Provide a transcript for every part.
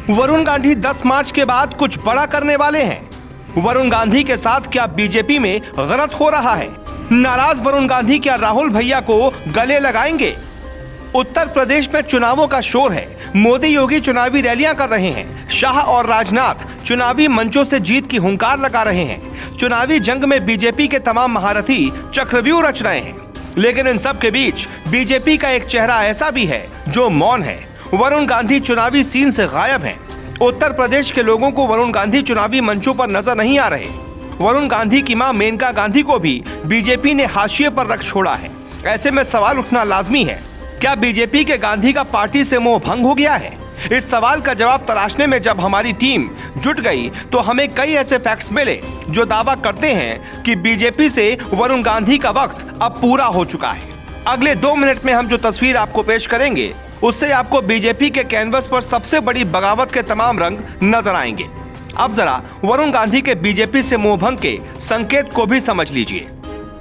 वरुण गांधी 10 मार्च के बाद कुछ बड़ा करने वाले हैं। वरुण गांधी के साथ क्या बीजेपी में गलत हो रहा है? नाराज वरुण गांधी क्या राहुल भैया को गले लगाएंगे? उत्तर प्रदेश में चुनावों का शोर है। मोदी योगी चुनावी रैलियां कर रहे हैं। शाह और राजनाथ चुनावी मंचों से जीत की हुंकार लगा रहे हैं। चुनावी जंग में बीजेपी के तमाम महारथी चक्रव्यूह रच रहे हैं। लेकिन इन सब के बीच बीजेपी का एक चेहरा ऐसा भी है जो मौन है। वरुण गांधी चुनावी सीन से गायब हैं। उत्तर प्रदेश के लोगों को वरुण गांधी चुनावी मंचों पर नजर नहीं आ रहे। वरुण गांधी की मां मेनका गांधी को भी बीजेपी ने हाशिए पर रख छोड़ा है। ऐसे में सवाल उठना लाजमी है, क्या बीजेपी के गांधी का पार्टी से मोह भंग हो गया है? इस सवाल का जवाब तलाशने में जब हमारी टीम जुट गई तो हमें कई ऐसे फैक्ट्स मिले जो दावा करते हैं कि बीजेपी से वरुण गांधी का वक्त अब पूरा हो चुका है। अगले 2 मिनट में हम जो तस्वीर आपको पेश करेंगे उससे आपको बीजेपी के कैनवस पर सबसे बड़ी बगावत के तमाम रंग नजर आएंगे। अब जरा वरुण गांधी के बीजेपी से मोहभंग के संकेत को भी समझ लीजिए।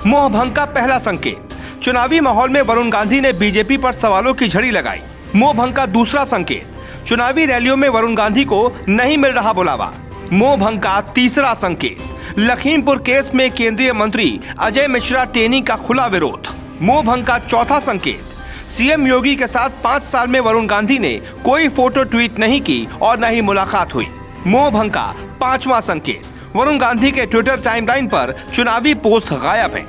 मोहभंग का पहला संकेत, चुनावी माहौल में वरुण गांधी ने बीजेपी पर सवालों की झड़ी लगाई। मोहभंग का दूसरा संकेत, चुनावी रैलियों में वरुण गांधी को नहीं मिल रहा बुलावा। मोहभंग का तीसरा संकेत, लखीमपुर केस में केंद्रीय मंत्री अजय मिश्रा टेनी का खुला विरोध। मोहभंग का चौथा संकेत, सीएम योगी के साथ 5 साल में वरुण गांधी ने कोई फोटो ट्वीट नहीं की और न ही मुलाकात हुई। मोहभंग का 5वां संकेत, वरुण गांधी के ट्विटर टाइमलाइन पर चुनावी पोस्ट गायब हैं।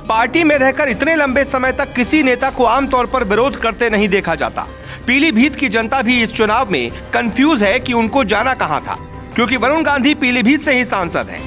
पार्टी में रहकर इतने लंबे समय तक किसी नेता को आमतौर पर विरोध करते नहीं देखा जाता। पीलीभीत की जनता भी इस चुनाव में कंफ्यूज है कि उनको जाना कहां था, क्योंकि वरुण गांधी पीलीभीत से ही सांसद हैं।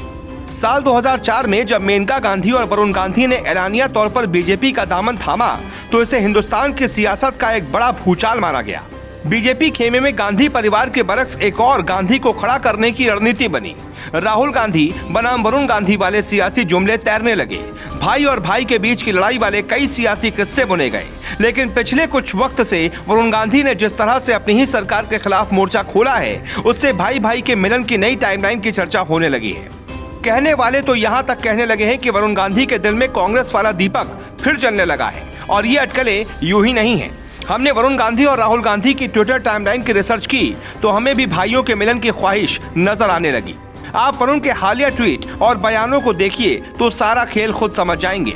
साल 2004 में जब मेनका गांधी और वरुण गांधी ने ऐलानिया तौर पर बीजेपी का दामन थामा तो इसे हिंदुस्तान की सियासत का एक बड़ा भूचाल माना गया। बीजेपी खेमे में गांधी परिवार के बरक्स एक और गांधी को खड़ा करने की रणनीति बनी। राहुल गांधी बनाम वरुण गांधी वाले सियासी जुमले तैरने लगे। भाई और भाई के बीच की लड़ाई वाले कई सियासी किस्से बुने गए। लेकिन पिछले कुछ वक्त से वरुण गांधी ने जिस तरह से अपनी ही सरकार के खिलाफ मोर्चा खोला है, उससे भाई भाई के मिलन की नई टाइमलाइन की चर्चा होने लगी है। कहने वाले तो यहाँ तक कहने लगे हैं कि वरुण गांधी के दिल में कांग्रेस वाला दीपक फिर जलने लगा है और ये अटकलें यूं ही नहीं है। हमने वरुण गांधी और राहुल गांधी की ट्विटर टाइमलाइन की रिसर्च की तो हमें भी भाइयों के मिलन की ख्वाहिश नजर आने लगी। आप वरुण के हालिया ट्वीट और बयानों को देखिए तो सारा खेल खुद समझ जाएंगे।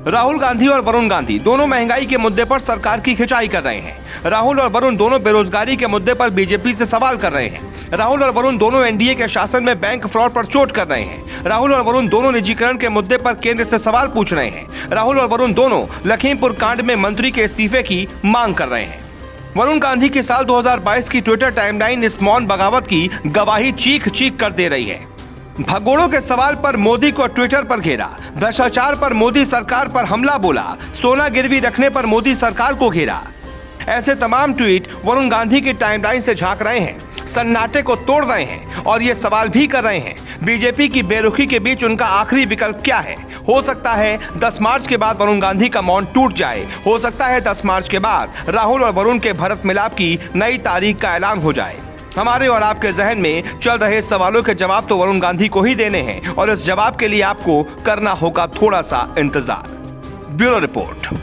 राहुल गांधी और वरुण गांधी दोनों महंगाई के मुद्दे पर सरकार की खिंचाई कर रहे हैं। राहुल और वरुण दोनों बेरोजगारी के मुद्दे पर बीजेपी से सवाल कर रहे हैं। राहुल और वरुण दोनों एनडीए के शासन में बैंक फ्रॉड पर चोट कर रहे हैं। राहुल और वरुण दोनों निजीकरण के मुद्दे पर केंद्र से सवाल पूछ रहे हैं। राहुल और वरुण दोनों लखीमपुर कांड में मंत्री के इस्तीफे की मांग कर रहे हैं। वरुण गांधी की साल 2022 की ट्विटर टाइमलाइन इस मौन बगावत की गवाही चीख चीख कर दे रही है। भगोड़ों के सवाल पर मोदी को ट्विटर पर घेरा, भ्रष्टाचार पर मोदी सरकार पर हमला बोला, सोना गिरवी रखने पर मोदी सरकार को घेरा। ऐसे तमाम ट्वीट वरुण गांधी की टाइमलाइन से झांक रहे हैं, सन्नाटे को तोड़ रहे हैं और ये सवाल भी कर रहे हैं बीजेपी की बेरुखी के बीच उनका आखिरी विकल्प क्या है। हो सकता है 10 मार्च के बाद वरुण गांधी का मौन टूट जाए। हो सकता है 10 मार्च के बाद राहुल और वरुण के भरत मिलाप की नई तारीख का ऐलान हो जाए। हमारे और आपके जहन में चल रहे सवालों के जवाब तो वरुण गांधी को ही देने हैं और इस जवाब के लिए आपको करना होगा थोड़ा सा इंतजार। Bureau report.